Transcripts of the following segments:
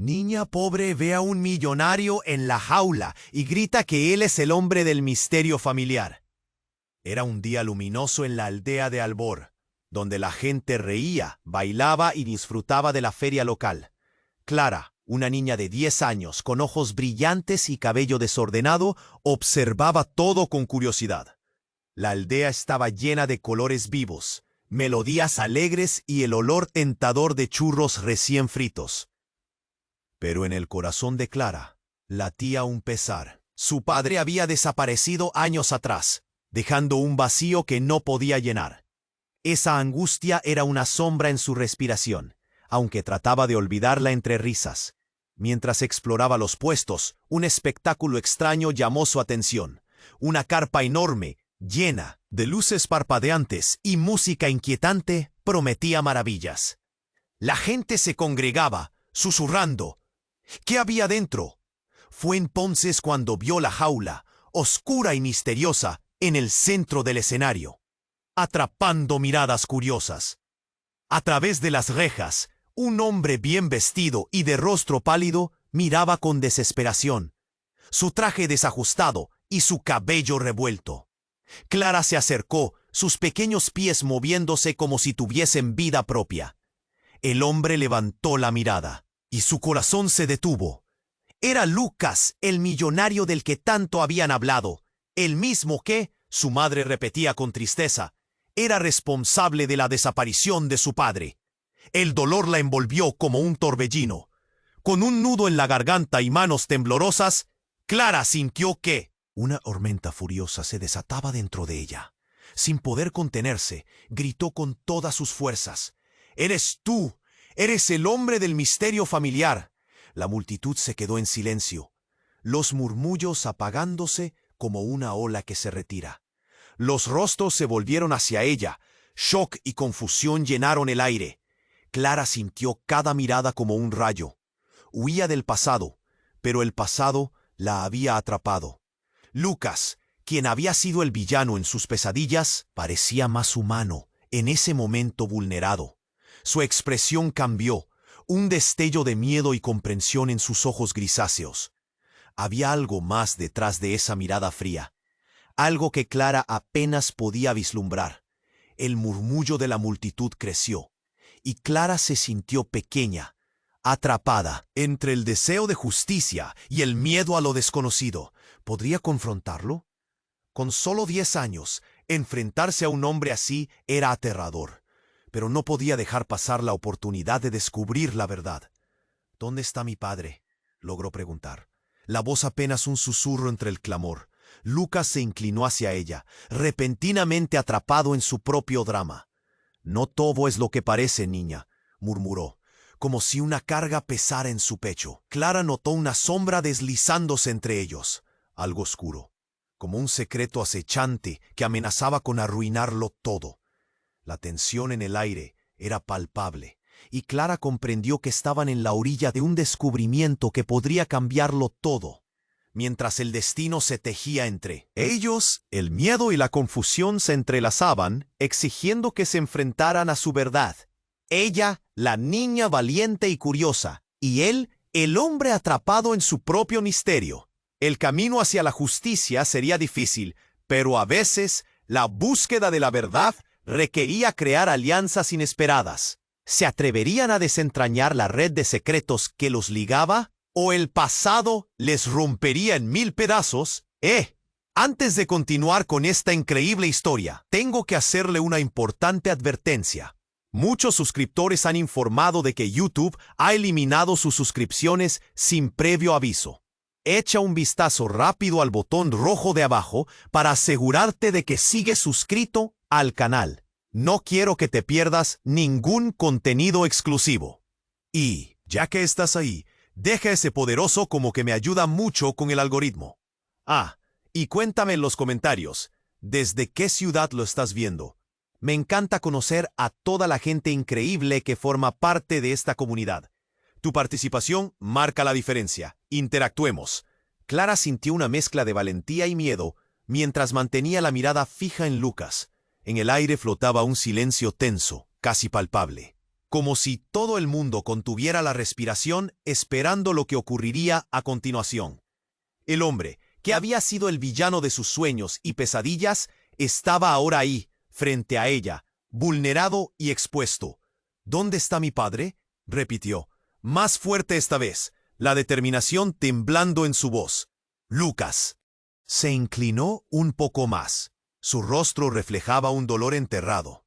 Niña pobre ve a un millonario en la jaula y grita que él es el hombre del misterio familiar. Era un día luminoso en la aldea de Albor, donde la gente reía, bailaba y disfrutaba de la feria local. Clara, una niña de 10 años, con ojos brillantes y cabello desordenado, observaba todo con curiosidad. La aldea estaba llena de colores vivos, melodías alegres y el olor tentador de churros recién fritos. Pero en el corazón de Clara latía un pesar. Su padre había desaparecido años atrás, dejando un vacío que no podía llenar. Esa angustia era una sombra en su respiración, aunque trataba de olvidarla entre risas. Mientras exploraba los puestos, un espectáculo extraño llamó su atención. Una carpa enorme, llena de luces parpadeantes y música inquietante, prometía maravillas. La gente se congregaba, susurrando. ¿Qué había dentro? Fue entonces cuando vio la jaula, oscura y misteriosa, en el centro del escenario, atrapando miradas curiosas. A través de las rejas, un hombre bien vestido y de rostro pálido miraba con desesperación, su traje desajustado y su cabello revuelto. Clara se acercó, sus pequeños pies moviéndose como si tuviesen vida propia. El hombre levantó la mirada, y su corazón se detuvo. Era Lucas, el millonario del que tanto habían hablado, el mismo que, su madre repetía con tristeza, era responsable de la desaparición de su padre. El dolor la envolvió como un torbellino. Con un nudo en la garganta y manos temblorosas, Clara sintió que una tormenta furiosa se desataba dentro de ella. Sin poder contenerse, gritó con todas sus fuerzas. «¡Eres tú! ¡Eres el hombre del misterio familiar!». La multitud se quedó en silencio, los murmullos apagándose como una ola que se retira. Los rostros se volvieron hacia ella. Shock y confusión llenaron el aire. Clara sintió cada mirada como un rayo. Huía del pasado, pero el pasado la había atrapado. Lucas, quien había sido el villano en sus pesadillas, parecía más humano en ese momento vulnerado. Su expresión cambió, un destello de miedo y comprensión en sus ojos grisáceos. Había algo más detrás de esa mirada fría, algo que Clara apenas podía vislumbrar. El murmullo de la multitud creció, y Clara se sintió pequeña, atrapada entre el deseo de justicia y el miedo a lo desconocido. ¿Podría confrontarlo? Con solo 10 años, enfrentarse a un hombre así era aterrador, pero no podía dejar pasar la oportunidad de descubrir la verdad. «¿Dónde está mi padre?», logró preguntar. La voz apenas un susurro entre el clamor. Lucas se inclinó hacia ella, repentinamente atrapado en su propio drama. «No todo es lo que parece, niña», murmuró, como si una carga pesara en su pecho. Clara notó una sombra deslizándose entre ellos, algo oscuro, como un secreto acechante que amenazaba con arruinarlo todo. La tensión en el aire era palpable, y Clara comprendió que estaban en la orilla de un descubrimiento que podría cambiarlo todo. Mientras el destino se tejía entre ellos, el miedo y la confusión se entrelazaban, exigiendo que se enfrentaran a su verdad. Ella, la niña valiente y curiosa, y él, el hombre atrapado en su propio misterio. El camino hacia la justicia sería difícil, pero a veces la búsqueda de la verdad requería crear alianzas inesperadas. ¿Se atreverían a desentrañar la red de secretos que los ligaba? ¿O el pasado les rompería en 1000 pedazos? Antes de continuar con esta increíble historia, tengo que hacerle una importante advertencia. Muchos suscriptores han informado de que YouTube ha eliminado sus suscripciones sin previo aviso. Echa un vistazo rápido al botón rojo de abajo para asegurarte de que sigues suscrito al canal. No quiero que te pierdas ningún contenido exclusivo. Y, ya que estás ahí, deja ese poderoso como que me ayuda mucho con el algoritmo. Y cuéntame en los comentarios, ¿desde qué ciudad lo estás viendo? Me encanta conocer a toda la gente increíble que forma parte de esta comunidad. Tu participación marca la diferencia. Interactuemos. Clara sintió una mezcla de valentía y miedo mientras mantenía la mirada fija en Lucas. En el aire flotaba un silencio tenso, casi palpable, como si todo el mundo contuviera la respiración esperando lo que ocurriría a continuación. El hombre, que había sido el villano de sus sueños y pesadillas, estaba ahora ahí, frente a ella, vulnerado y expuesto. ¿Dónde está mi padre?, repitió, más fuerte esta vez, la determinación temblando en su voz. Lucas. Se inclinó un poco más. Su rostro reflejaba un dolor enterrado.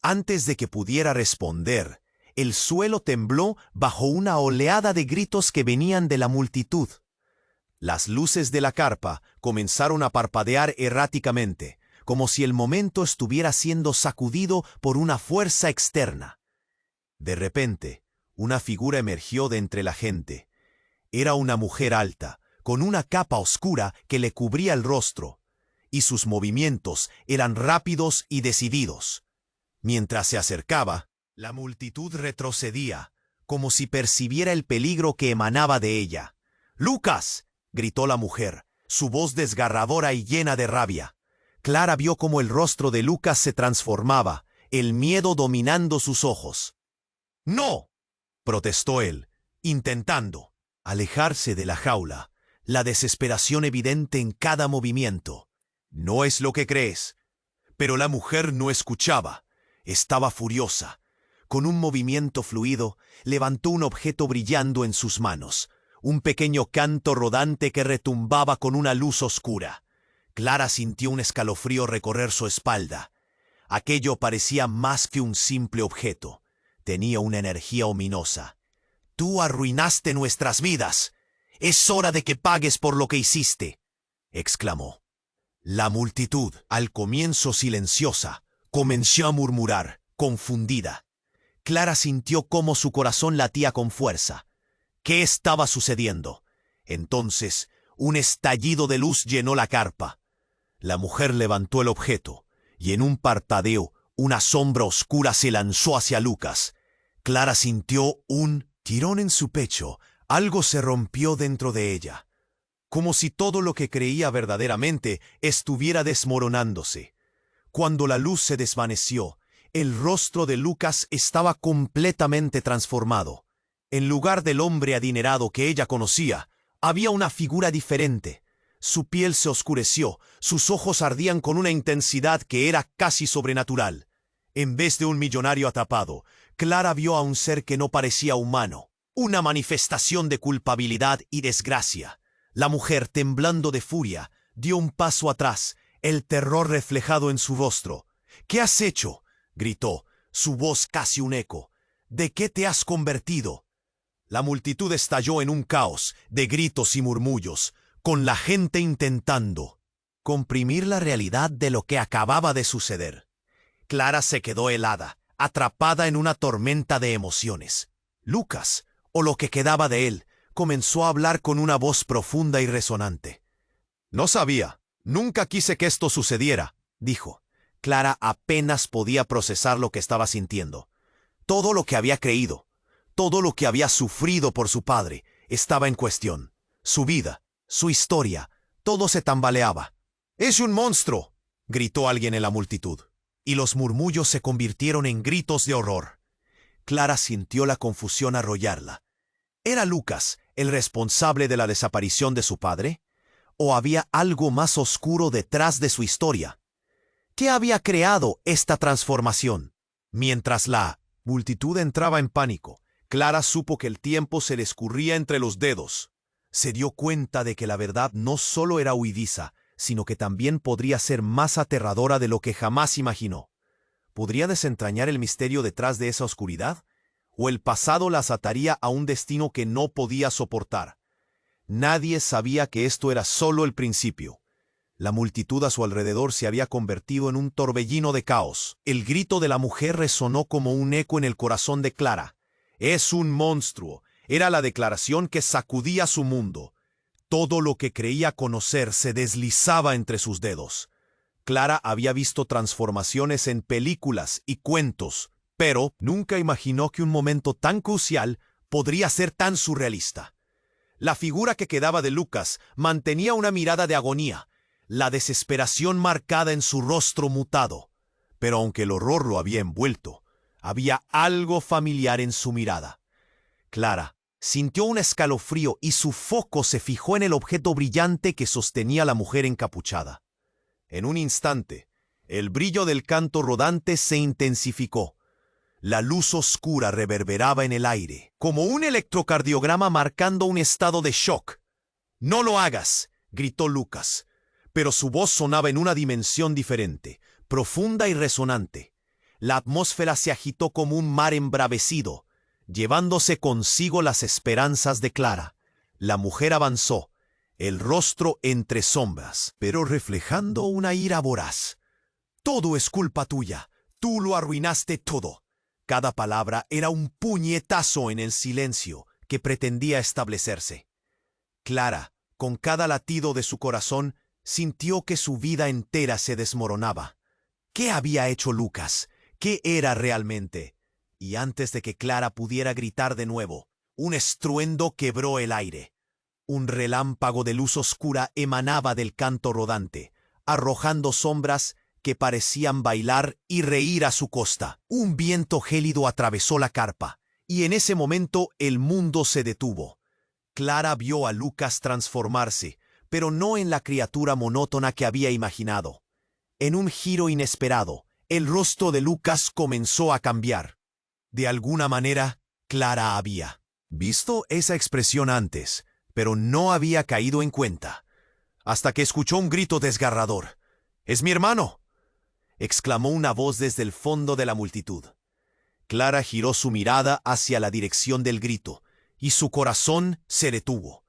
Antes de que pudiera responder, el suelo tembló bajo una oleada de gritos que venían de la multitud. Las luces de la carpa comenzaron a parpadear erráticamente, como si el momento estuviera siendo sacudido por una fuerza externa. De repente, una figura emergió de entre la gente. Era una mujer alta, con una capa oscura que le cubría el rostro, y sus movimientos eran rápidos y decididos. Mientras se acercaba, la multitud retrocedía, como si percibiera el peligro que emanaba de ella. «¡Lucas!», gritó la mujer, su voz desgarradora y llena de rabia. Clara vio cómo el rostro de Lucas se transformaba, el miedo dominando sus ojos. «¡No!», protestó él, intentando alejarse de la jaula, la desesperación evidente en cada movimiento. «No es lo que crees». Pero la mujer no escuchaba. Estaba furiosa. Con un movimiento fluido, levantó un objeto brillando en sus manos, un pequeño canto rodante que retumbaba con una luz oscura. Clara sintió un escalofrío recorrer su espalda. Aquello parecía más que un simple objeto. Tenía una energía ominosa. «Tú arruinaste nuestras vidas. Es hora de que pagues por lo que hiciste», exclamó. La multitud, al comienzo silenciosa, comenzó a murmurar, confundida. Clara sintió cómo su corazón latía con fuerza. ¿Qué estaba sucediendo? Entonces, un estallido de luz llenó la carpa. La mujer levantó el objeto, y en un parpadeo, una sombra oscura se lanzó hacia Lucas. Clara sintió un tirón en su pecho. Algo se rompió dentro de ella, como si todo lo que creía verdaderamente estuviera desmoronándose. Cuando la luz se desvaneció, el rostro de Lucas estaba completamente transformado. En lugar del hombre adinerado que ella conocía, había una figura diferente. Su piel se oscureció, sus ojos ardían con una intensidad que era casi sobrenatural. En vez de un millonario atrapado, Clara vio a un ser que no parecía humano, una manifestación de culpabilidad y desgracia. La mujer, temblando de furia, dio un paso atrás, el terror reflejado en su rostro. «¿Qué has hecho?», gritó, su voz casi un eco. «¿De qué te has convertido?». La multitud estalló en un caos de gritos y murmullos, con la gente intentando comprimir la realidad de lo que acababa de suceder. Clara se quedó helada, atrapada en una tormenta de emociones. Lucas, o lo que quedaba de él, comenzó a hablar con una voz profunda y resonante. «No sabía, nunca quise que esto sucediera», dijo. Clara apenas podía procesar lo que estaba sintiendo. Todo lo que había creído, todo lo que había sufrido por su padre, estaba en cuestión. Su vida, su historia, todo se tambaleaba. «¡Es un monstruo!», gritó alguien en la multitud, y los murmullos se convirtieron en gritos de horror. Clara sintió la confusión arrollarla. ¿Era Lucas el responsable de la desaparición de su padre? ¿O había algo más oscuro detrás de su historia? ¿Qué había creado esta transformación? Mientras la multitud entraba en pánico, Clara supo que el tiempo se le escurría entre los dedos. Se dio cuenta de que la verdad no solo era huidiza, sino que también podría ser más aterradora de lo que jamás imaginó. ¿Podría desentrañar el misterio detrás de esa oscuridad? ¿O el pasado las ataría a un destino que no podía soportar? Nadie sabía que esto era solo el principio. La multitud a su alrededor se había convertido en un torbellino de caos. El grito de la mujer resonó como un eco en el corazón de Clara. «Es un monstruo», era la declaración que sacudía su mundo. Todo lo que creía conocer se deslizaba entre sus dedos. Clara había visto transformaciones en películas y cuentos, pero nunca imaginó que un momento tan crucial podría ser tan surrealista. La figura que quedaba de Lucas mantenía una mirada de agonía, la desesperación marcada en su rostro mutado. Pero aunque el horror lo había envuelto, Había algo familiar en su mirada. Clara sintió un escalofrío y su foco se fijó en el objeto brillante que sostenía la mujer encapuchada. En un instante, el brillo del canto rodante se intensificó. La luz oscura reverberaba en el aire, como un electrocardiograma marcando un estado de shock. «¡No lo hagas!», gritó Lucas, pero su voz sonaba en una dimensión diferente, profunda y resonante. La atmósfera se agitó como un mar embravecido, llevándose consigo las esperanzas de Clara. La mujer avanzó, el rostro entre sombras, pero reflejando una ira voraz. «Todo es culpa tuya. Tú lo arruinaste todo». Cada palabra era un puñetazo en el silencio que pretendía establecerse. Clara, con cada latido de su corazón, sintió que su vida entera se desmoronaba. ¿Qué había hecho Lucas? ¿Qué era realmente? Y antes de que Clara pudiera gritar de nuevo, un estruendo quebró el aire. Un relámpago de luz oscura emanaba del canto rodante, arrojando sombras que parecían bailar y reír a su costa. Un viento gélido atravesó la carpa, y en ese momento el mundo se detuvo. Clara vio a Lucas transformarse, pero no en la criatura monótona que había imaginado. En un giro inesperado, el rostro de Lucas comenzó a cambiar. De alguna manera, Clara había visto esa expresión antes, pero no había caído en cuenta, hasta que escuchó un grito desgarrador. «¡Es mi hermano!», exclamó una voz desde el fondo de la multitud. Clara giró su mirada hacia la dirección del grito, y su corazón se detuvo.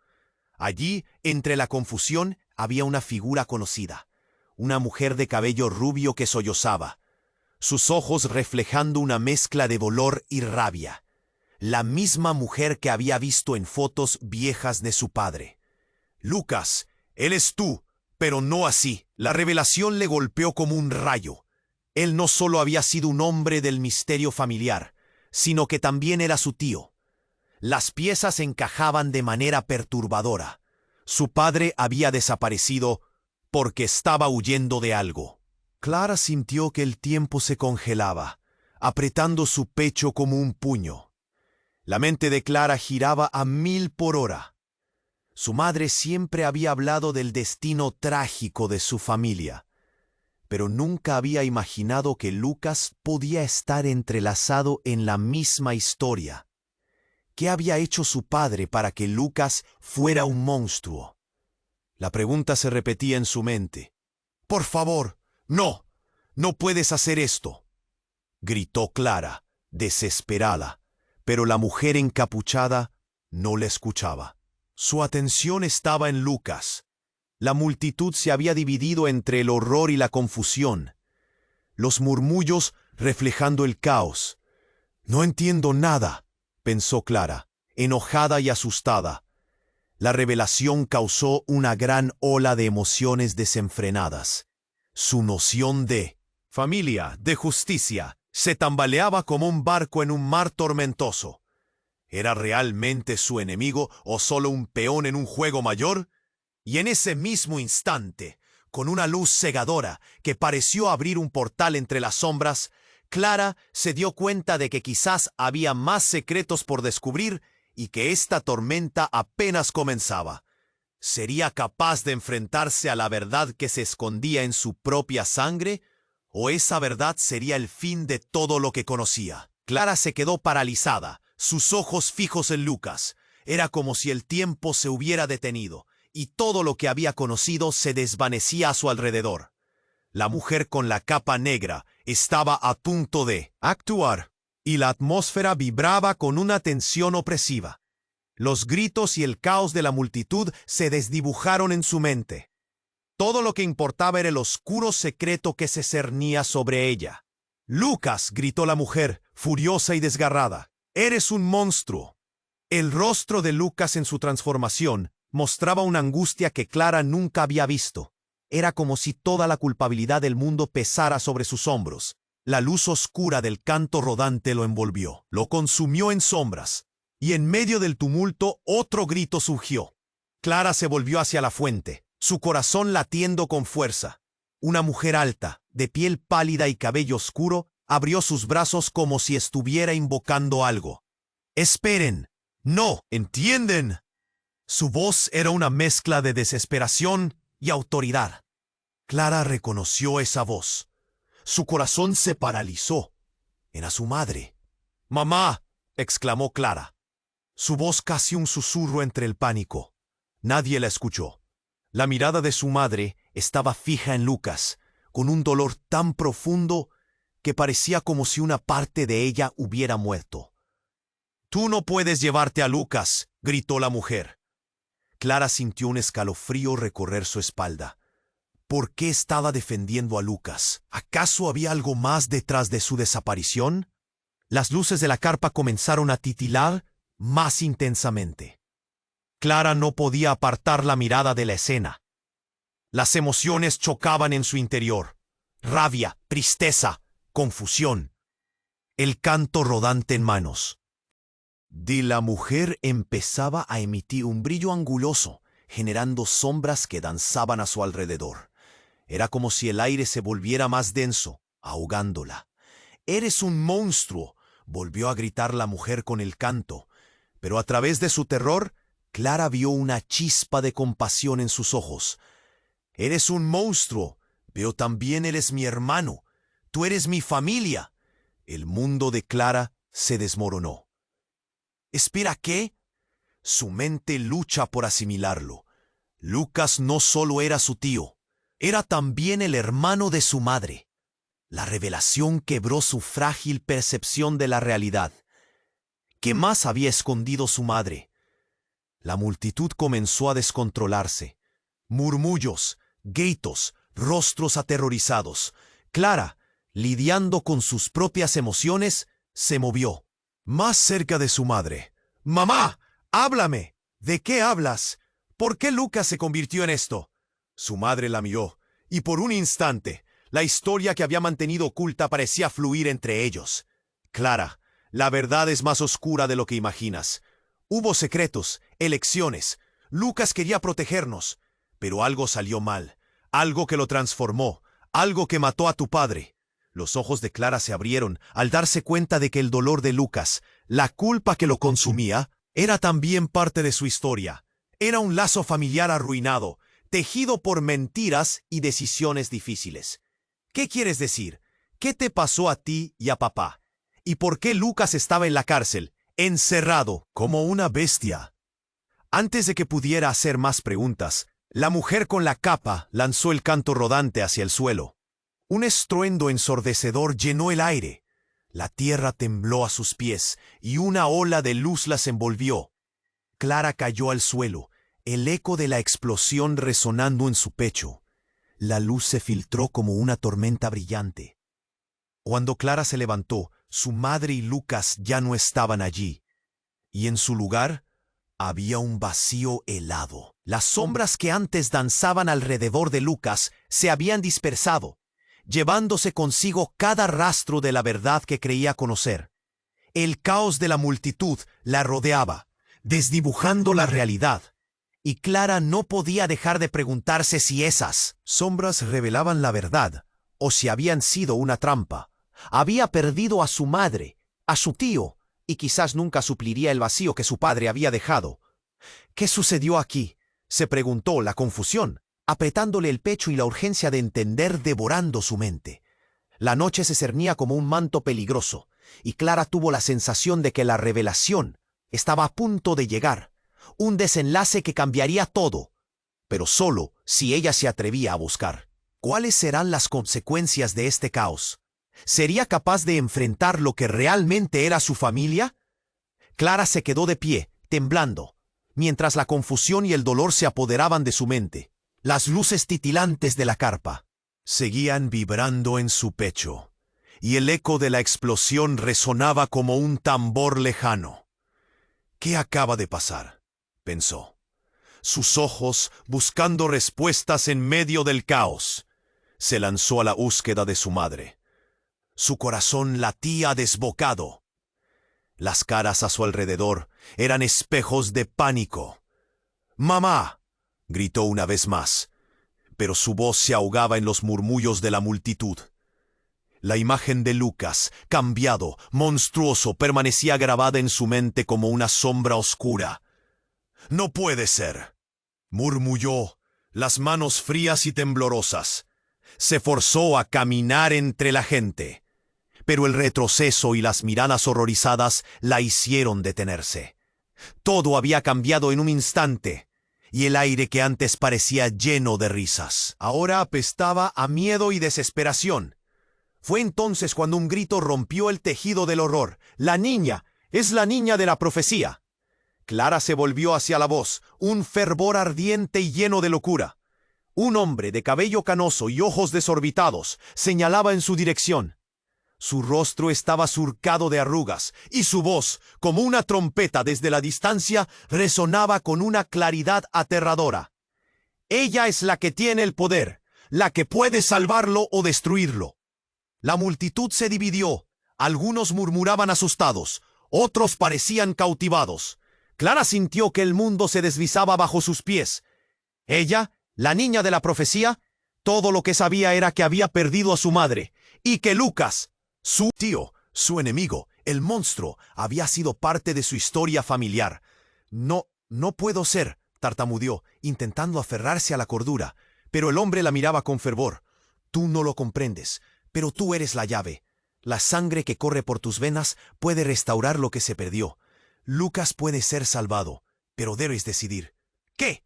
Allí, entre la confusión, había una figura conocida, una mujer de cabello rubio que sollozaba, sus ojos reflejando una mezcla de dolor y rabia. La misma mujer que había visto en fotos viejas de su padre. «Lucas, eres tú, pero no así». La revelación le golpeó como un rayo. Él no solo había sido un hombre del misterio familiar, sino que también era su tío. Las piezas encajaban de manera perturbadora. Su padre había desaparecido porque estaba huyendo de algo. Clara sintió que el tiempo se congelaba, apretando su pecho como un puño. La mente de Clara giraba a 1000 por hora. Su madre siempre había hablado del destino trágico de su familia, pero nunca había imaginado que Lucas podía estar entrelazado en la misma historia. ¿Qué había hecho su padre para que Lucas fuera un monstruo? La pregunta se repetía en su mente. «Por favor, no, no puedes hacer esto», gritó Clara, desesperada, pero la mujer encapuchada no le escuchaba. Su atención estaba en Lucas. La multitud se había dividido entre el horror y la confusión, los murmullos reflejando el caos. «No entiendo nada», pensó Clara, enojada y asustada. La revelación causó una gran ola de emociones desenfrenadas. Su noción de familia, de justicia, se tambaleaba como un barco en un mar tormentoso. ¿Era realmente su enemigo o solo un peón en un juego mayor? Y en ese mismo instante, con una luz cegadora que pareció abrir un portal entre las sombras, Clara se dio cuenta de que quizás había más secretos por descubrir y que esta tormenta apenas comenzaba. ¿Sería capaz de enfrentarse a la verdad que se escondía en su propia sangre? ¿O esa verdad sería el fin de todo lo que conocía? Clara se quedó paralizada, sus ojos fijos en Lucas. Era como si el tiempo se hubiera detenido, y todo lo que había conocido se desvanecía a su alrededor. La mujer con la capa negra estaba a punto de actuar, y la atmósfera vibraba con una tensión opresiva. Los gritos y el caos de la multitud se desdibujaron en su mente. Todo lo que importaba era el oscuro secreto que se cernía sobre ella. «Lucas», gritó la mujer, furiosa y desgarrada, «eres un monstruo». El rostro de Lucas en su transformación mostraba una angustia que Clara nunca había visto. Era como si toda la culpabilidad del mundo pesara sobre sus hombros. La luz oscura del canto rodante lo envolvió, lo consumió en sombras. Y en medio del tumulto otro grito surgió. Clara se volvió hacia la fuente, su corazón latiendo con fuerza. Una mujer alta, de piel pálida y cabello oscuro, abrió sus brazos como si estuviera invocando algo. «¡Esperen! ¡No! ¿Entienden?» Su voz era una mezcla de desesperación y autoridad. Clara reconoció esa voz. Su corazón se paralizó. Era su madre. «¡Mamá!», exclamó Clara. Su voz casi un susurro entre el pánico. Nadie la escuchó. La mirada de su madre estaba fija en Lucas, con un dolor tan profundo que parecía como si una parte de ella hubiera muerto. «Tú no puedes llevarte a Lucas», gritó la mujer. Clara sintió un escalofrío recorrer su espalda. ¿Por qué estaba defendiendo a Lucas? ¿Acaso había algo más detrás de su desaparición? Las luces de la carpa comenzaron a titilar más intensamente. Clara no podía apartar la mirada de la escena. Las emociones chocaban en su interior. Rabia, tristeza, confusión. El canto rodante en manos. De la mujer empezaba a emitir un brillo anguloso, generando sombras que danzaban a su alrededor. Era como si el aire se volviera más denso, ahogándola. «¡Eres un monstruo!», volvió a gritar la mujer con el canto. Pero a través de su terror, Clara vio una chispa de compasión en sus ojos. «¡Eres un monstruo! Pero también eres mi hermano. Tú eres mi familia». El mundo de Clara se desmoronó. «¿Espera qué?». Su mente lucha por asimilarlo. Lucas no solo era su tío, era también el hermano de su madre. La revelación quebró su frágil percepción de la realidad. ¿Qué más había escondido su madre? La multitud comenzó a descontrolarse. Murmullos, gritos, rostros aterrorizados. Clara, lidiando con sus propias emociones, se movió. Más cerca de su madre. «¡Mamá! ¡Háblame! ¿De qué hablas? ¿Por qué Lucas se convirtió en esto?». Su madre la miró, y por un instante, la historia que había mantenido oculta parecía fluir entre ellos. «Clara, la verdad es más oscura de lo que imaginas. Hubo secretos, elecciones. Lucas quería protegernos, pero algo salió mal, algo que lo transformó, algo que mató a tu padre». Los ojos de Clara se abrieron al darse cuenta de que el dolor de Lucas, la culpa que lo consumía, era también parte de su historia. Era un lazo familiar arruinado, tejido por mentiras y decisiones difíciles. ¿Qué quieres decir? ¿Qué te pasó a ti y a papá? ¿Y por qué Lucas estaba en la cárcel, encerrado como una bestia? Antes de que pudiera hacer más preguntas, la mujer con la capa lanzó el canto rodante hacia el suelo. Un estruendo ensordecedor llenó el aire. La tierra tembló a sus pies y una ola de luz las envolvió. Clara cayó al suelo, el eco de la explosión resonando en su pecho. La luz se filtró como una tormenta brillante. Cuando Clara se levantó, su madre y Lucas ya no estaban allí, y en su lugar había un vacío helado. Las sombras que antes danzaban alrededor de Lucas se habían dispersado, llevándose consigo cada rastro de la verdad que creía conocer. El caos de la multitud la rodeaba, desdibujando la realidad, y Clara no podía dejar de preguntarse si esas sombras revelaban la verdad o si habían sido una trampa. Había perdido a su madre, a su tío, y quizás nunca supliría el vacío que su padre había dejado. ¿Qué sucedió aquí?, se preguntó, la confusión apretándole el pecho y la urgencia de entender devorando su mente. La noche se cernía como un manto peligroso, y Clara tuvo la sensación de que la revelación estaba a punto de llegar, un desenlace que cambiaría todo, pero solo si ella se atrevía a buscar. ¿Cuáles serán las consecuencias de este caos? ¿Sería capaz de enfrentar lo que realmente era su familia? Clara se quedó de pie, temblando, mientras la confusión y el dolor se apoderaban de su mente. Las luces titilantes de la carpa seguían vibrando en su pecho, y el eco de la explosión resonaba como un tambor lejano. «¿Qué acaba de pasar?», pensó. Sus ojos, buscando respuestas en medio del caos, se lanzó a la búsqueda de su madre. Su corazón latía desbocado. Las caras a su alrededor eran espejos de pánico. «¡Mamá!», gritó una vez más, pero su voz se ahogaba en los murmullos de la multitud. La imagen de Lucas, cambiado, monstruoso, permanecía grabada en su mente como una sombra oscura. «No puede ser», murmulló, las manos frías y temblorosas. Se forzó a caminar entre la gente, pero el retroceso y las miradas horrorizadas la hicieron detenerse. Todo había cambiado en un instante, y el aire que antes parecía lleno de risas, ahora apestaba a miedo y desesperación. Fue entonces cuando un grito rompió el tejido del horror. «¡La niña! ¡Es la niña de la profecía!». Clara se volvió hacia la voz, un fervor ardiente y lleno de locura. Un hombre de cabello canoso y ojos desorbitados señalaba en su dirección. Su rostro estaba surcado de arrugas, y su voz, como una trompeta desde la distancia, resonaba con una claridad aterradora. «Ella es la que tiene el poder, la que puede salvarlo o destruirlo». La multitud se dividió. Algunos murmuraban asustados, otros parecían cautivados. Clara sintió que el mundo se deslizaba bajo sus pies. Ella, la niña de la profecía, todo lo que sabía era que había perdido a su madre, y que Lucas, su tío, su enemigo, el monstruo, había sido parte de su historia familiar. No puedo ser», tartamudeó, intentando aferrarse a la cordura, pero el hombre la miraba con fervor. «Tú no lo comprendes, pero tú eres la llave. La sangre que corre por tus venas puede restaurar lo que se perdió. Lucas puede ser salvado, pero debes decidir». «¿Qué?»,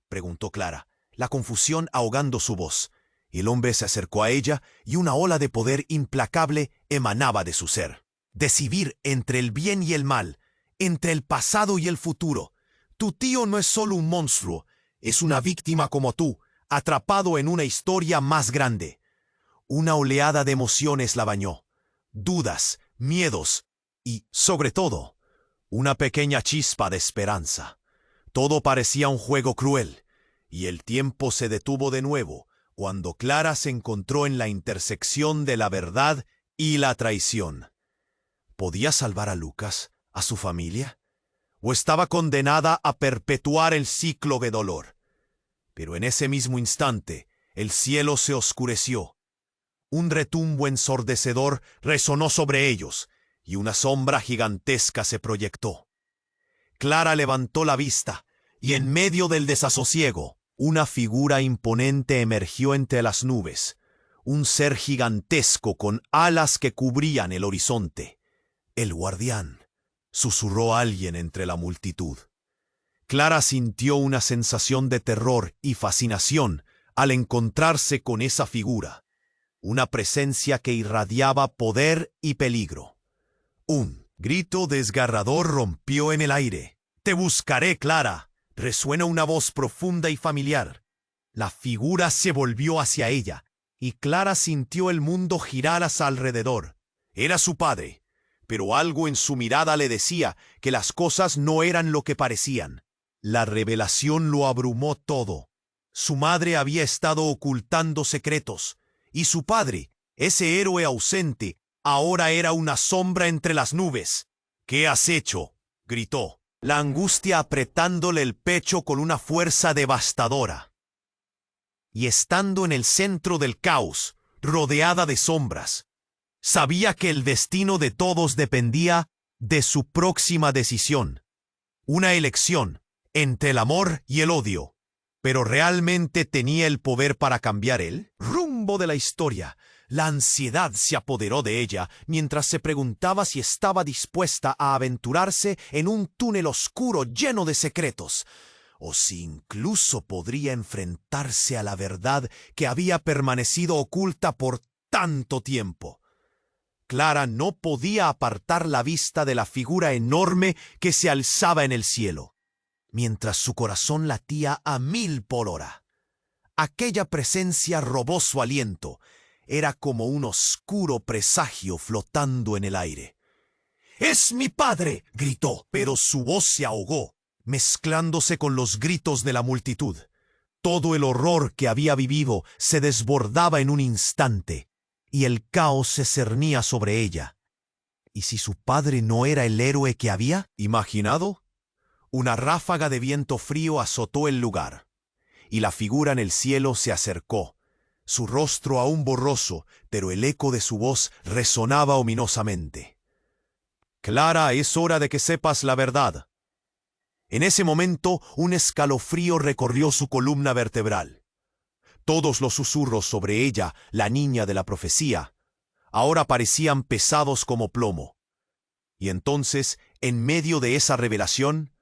preguntó Clara, la confusión ahogando su voz. El hombre se acercó a ella y una ola de poder implacable emanaba de su ser. «Decidir entre el bien y el mal, entre el pasado y el futuro. Tu tío no es solo un monstruo, es una víctima como tú, atrapado en una historia más grande». Una oleada de emociones la bañó. Dudas, miedos y, sobre todo, una pequeña chispa de esperanza. Todo parecía un juego cruel, y el tiempo se detuvo de nuevo cuando Clara se encontró en la intersección de la verdad y la traición. ¿Podía salvar a Lucas, a su familia? ¿O estaba condenada a perpetuar el ciclo de dolor? Pero en ese mismo instante, el cielo se oscureció. Un retumbo ensordecedor resonó sobre ellos, y una sombra gigantesca se proyectó. Clara levantó la vista, y en medio del desasosiego, una figura imponente emergió entre las nubes, un ser gigantesco con alas que cubrían el horizonte. «El guardián», susurró alguien entre la multitud. Clara sintió una sensación de terror y fascinación al encontrarse con esa figura. Una presencia que irradiaba poder y peligro. Un grito desgarrador rompió en el aire. «Te buscaré, Clara», resuena una voz profunda y familiar. La figura se volvió hacia ella, y Clara sintió el mundo girar a su alrededor. Era su padre, pero algo en su mirada le decía que las cosas no eran lo que parecían. La revelación lo abrumó todo. Su madre había estado ocultando secretos, y su padre, ese héroe ausente, ahora era una sombra entre las nubes. «¿Qué has hecho?», gritó, la angustia apretándole el pecho con una fuerza devastadora. Y estando en el centro del caos, rodeada de sombras, sabía que el destino de todos dependía de su próxima decisión. Una elección entre el amor y el odio. ¿Pero realmente tenía el poder para cambiar el rumbo de la historia? La ansiedad se apoderó de ella mientras se preguntaba si estaba dispuesta a aventurarse en un túnel oscuro lleno de secretos, o si incluso podría enfrentarse a la verdad que había permanecido oculta por tanto tiempo. Clara no podía apartar la vista de la figura enorme que se alzaba en el cielo, mientras su corazón latía a 1000 por hora. Aquella presencia robó su aliento. Era como un oscuro presagio flotando en el aire. «¡Es mi padre!», gritó, pero su voz se ahogó, mezclándose con los gritos de la multitud. Todo el horror que había vivido se desbordaba en un instante, y el caos se cernía sobre ella. ¿Y si su padre no era el héroe que había imaginado? Una ráfaga de viento frío azotó el lugar, y la figura en el cielo se acercó, su rostro aún borroso, pero el eco de su voz resonaba ominosamente. Clara, es hora de que sepas la verdad. En ese momento, un escalofrío recorrió su columna vertebral. Todos los susurros sobre ella, la niña de la profecía, ahora parecían pesados como plomo. Y entonces, en medio de esa revelación,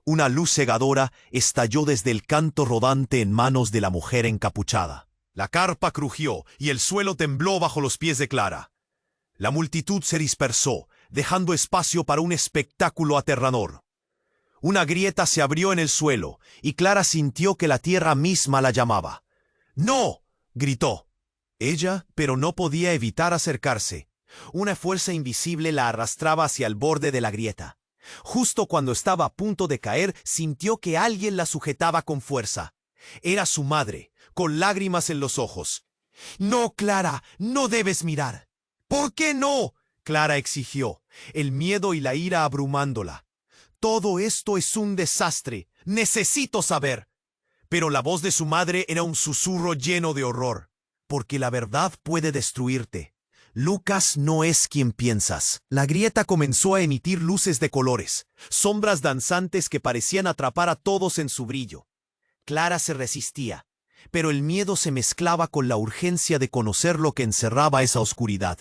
una luz cegadora estalló desde el canto rodante en manos de la mujer encapuchada. La carpa crujió y el suelo tembló bajo los pies de Clara. La multitud se dispersó, dejando espacio para un espectáculo aterrador. Una grieta se abrió en el suelo y Clara sintió que la tierra misma la llamaba. ¡No!, gritó. Ella, pero no podía evitar acercarse. Una fuerza invisible la arrastraba hacia el borde de la grieta. Justo cuando estaba a punto de caer, sintió que alguien la sujetaba con fuerza. Era su madre, con lágrimas en los ojos. «No, Clara, no debes mirar». «¿Por qué no?», Clara exigió, el miedo y la ira abrumándola. «Todo esto es un desastre. Necesito saber». Pero la voz de su madre era un susurro lleno de horror. «Porque la verdad puede destruirte. Lucas no es quien piensas». La grieta comenzó a emitir luces de colores, sombras danzantes que parecían atrapar a todos en su brillo. Clara se resistía, pero el miedo se mezclaba con la urgencia de conocer lo que encerraba esa oscuridad.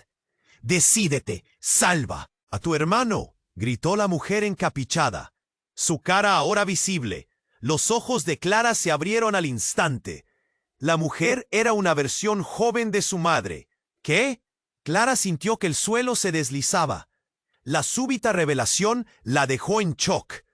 «Decídete, salva a tu hermano», gritó la mujer encapuchada. Su cara ahora visible. Los ojos de Clara se abrieron al instante. La mujer era una versión joven de su madre. ¿Qué? Clara sintió que el suelo se deslizaba. La súbita revelación la dejó en shock.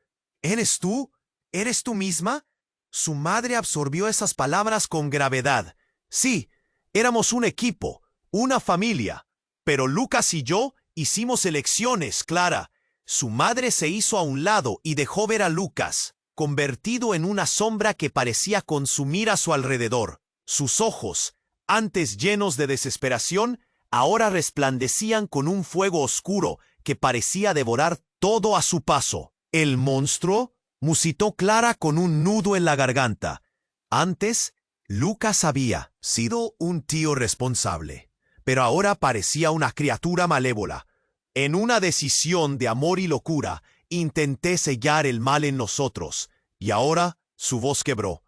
¿Eres tú? ¿Eres tú misma? Su madre absorbió esas palabras con gravedad. Sí, éramos un equipo, una familia. Pero Lucas y yo hicimos elecciones, Clara. Su madre se hizo a un lado y dejó ver a Lucas, convertido en una sombra que parecía consumir a su alrededor. Sus ojos, antes llenos de desesperación, ahora resplandecían con un fuego oscuro que parecía devorar todo a su paso. «¿El monstruo?», musitó Clara con un nudo en la garganta. Antes, Lucas había sido un tío responsable, pero ahora parecía una criatura malévola. «En una decisión de amor y locura, intenté sellar el mal en nosotros, y ahora», su voz quebró,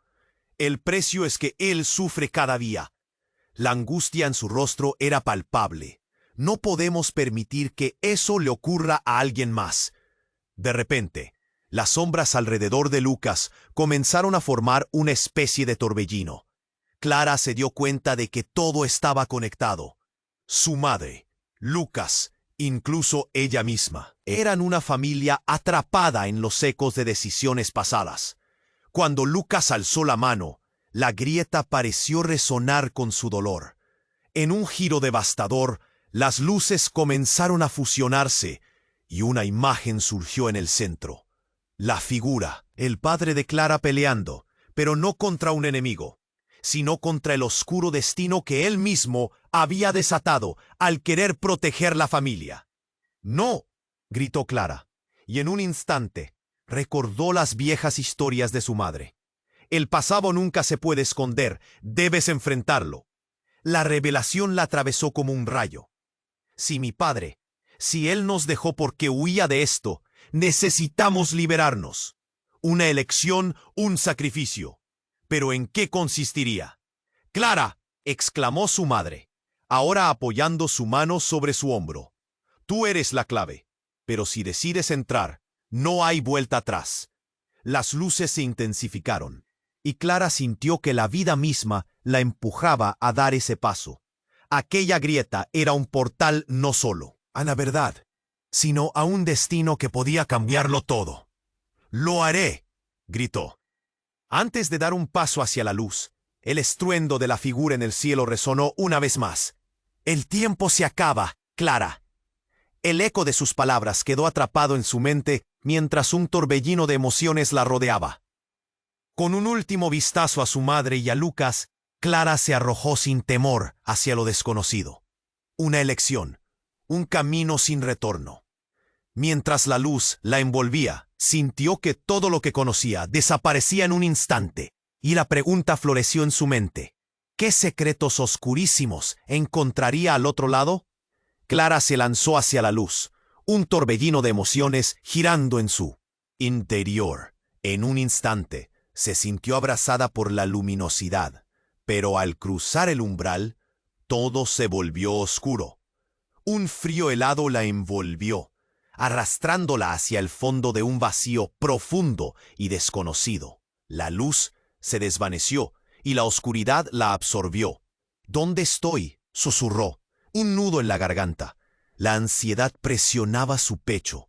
«el precio es que él sufre cada día». La angustia en su rostro era palpable. No podemos permitir que eso le ocurra a alguien más. De repente, las sombras alrededor de Lucas comenzaron a formar una especie de torbellino. Clara se dio cuenta de que todo estaba conectado. Su madre, Lucas, incluso ella misma, eran una familia atrapada en los ecos de decisiones pasadas. Cuando Lucas alzó la mano, la grieta pareció resonar con su dolor. En un giro devastador, las luces comenzaron a fusionarse y una imagen surgió en el centro. La figura, el padre de Clara peleando, pero no contra un enemigo, sino contra el oscuro destino que él mismo había desatado al querer proteger la familia. «No», gritó Clara, y en un instante recordó las viejas historias de su madre. «El pasado nunca se puede esconder, debes enfrentarlo». La revelación la atravesó como un rayo. «Si mi padre, si él nos dejó porque huía de esto, necesitamos liberarnos. Una elección, un sacrificio. ¿Pero en qué consistiría?». «Clara», exclamó su madre, ahora apoyando su mano sobre su hombro. «Tú eres la clave, pero si decides entrar, no hay vuelta atrás». Las luces se intensificaron, y Clara sintió que la vida misma la empujaba a dar ese paso. Aquella grieta era un portal no solo a la verdad, sino a un destino que podía cambiarlo todo. «Lo haré», gritó. Antes de dar un paso hacia la luz, el estruendo de la figura en el cielo resonó una vez más. «El tiempo se acaba, Clara». El eco de sus palabras quedó atrapado en su mente mientras un torbellino de emociones la rodeaba. Con un último vistazo a su madre y a Lucas, Clara se arrojó sin temor hacia lo desconocido. Una elección, un camino sin retorno. Mientras la luz la envolvía, sintió que todo lo que conocía desaparecía en un instante, y la pregunta floreció en su mente. ¿Qué secretos oscurísimos encontraría al otro lado? Clara se lanzó hacia la luz, un torbellino de emociones girando en su interior. En un instante, se sintió abrazada por la luminosidad, pero al cruzar el umbral, todo se volvió oscuro. Un frío helado la envolvió, arrastrándola hacia el fondo de un vacío profundo y desconocido. La luz se desvaneció y la oscuridad la absorbió. ¿Dónde estoy?, susurró, un nudo en la garganta. La ansiedad presionaba su pecho.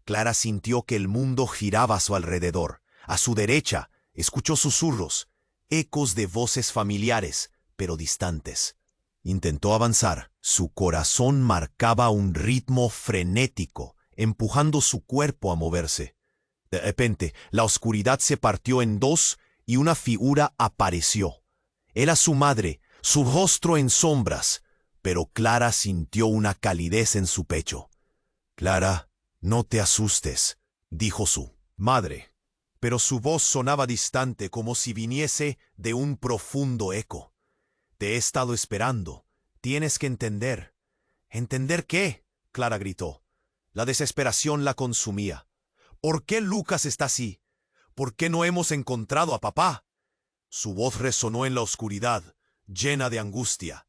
Clara sintió que el mundo giraba a su alrededor. A su derecha, escuchó susurros, ecos de voces familiares, pero distantes. Intentó avanzar. Su corazón marcaba un ritmo frenético, empujando su cuerpo a moverse. De repente, la oscuridad se partió en dos y una figura apareció. Era su madre, su rostro en sombras, pero Clara sintió una calidez en su pecho. «Clara, no te asustes», dijo su madre, pero su voz sonaba distante como si viniese de un profundo eco. «Te he estado esperando. Tienes que entender». «¿Entender qué?», Clara gritó. La desesperación la consumía. «¿Por qué Lucas está así? ¿Por qué no hemos encontrado a papá?». Su voz resonó en la oscuridad, llena de angustia.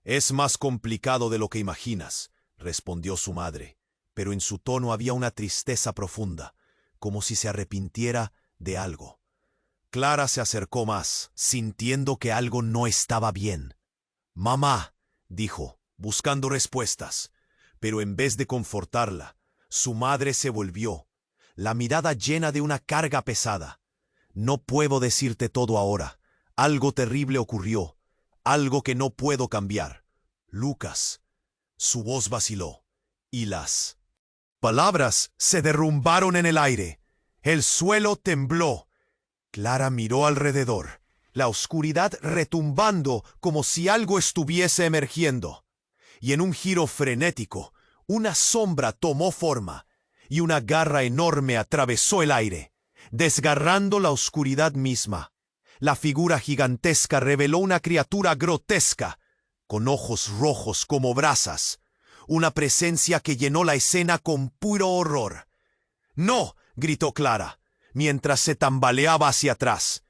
«Es más complicado de lo que imaginas», respondió su madre, pero en su tono había una tristeza profunda, como si se arrepintiera de algo. Clara se acercó más, sintiendo que algo no estaba bien. «Mamá», dijo, buscando respuestas, pero en vez de confortarla, su madre se volvió, la mirada llena de una carga pesada. «No puedo decirte todo ahora. Algo terrible ocurrió, algo que no puedo cambiar. Lucas». Su voz vaciló, y las palabras se derrumbaron en el aire. El suelo tembló. Clara miró alrededor, la oscuridad retumbando como si algo estuviese emergiendo. Y en un giro frenético, una sombra tomó forma, y una garra enorme atravesó el aire, desgarrando la oscuridad misma. La figura gigantesca reveló una criatura grotesca, con ojos rojos como brasas, una presencia que llenó la escena con puro horror. «¡No!», gritó Clara, mientras se tambaleaba hacia atrás.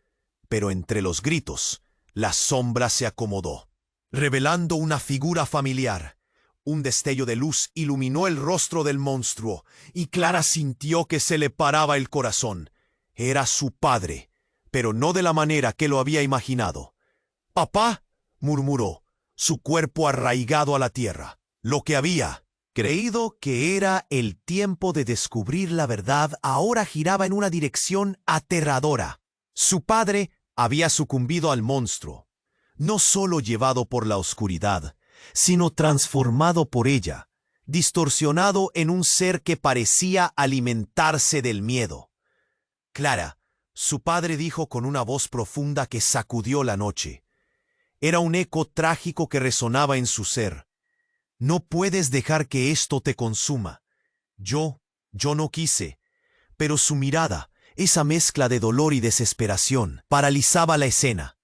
Pero entre los gritos, la sombra se acomodó, revelando una figura familiar. Un destello de luz iluminó el rostro del monstruo, y Clara sintió que se le paraba el corazón. Era su padre, pero no de la manera que lo había imaginado. «¡Papá!», murmuró, su cuerpo arraigado a la tierra. Lo que había creído que era el tiempo de descubrir la verdad ahora giraba en una dirección aterradora. Su padre había sucumbido al monstruo, no solo llevado por la oscuridad, sino transformado por ella, distorsionado en un ser que parecía alimentarse del miedo. «Clara», su padre dijo con una voz profunda que sacudió la noche. Era un eco trágico que resonaba en su ser. «No puedes dejar que esto te consuma. Yo no quise». Pero su mirada, esa mezcla de dolor y desesperación, paralizaba la escena.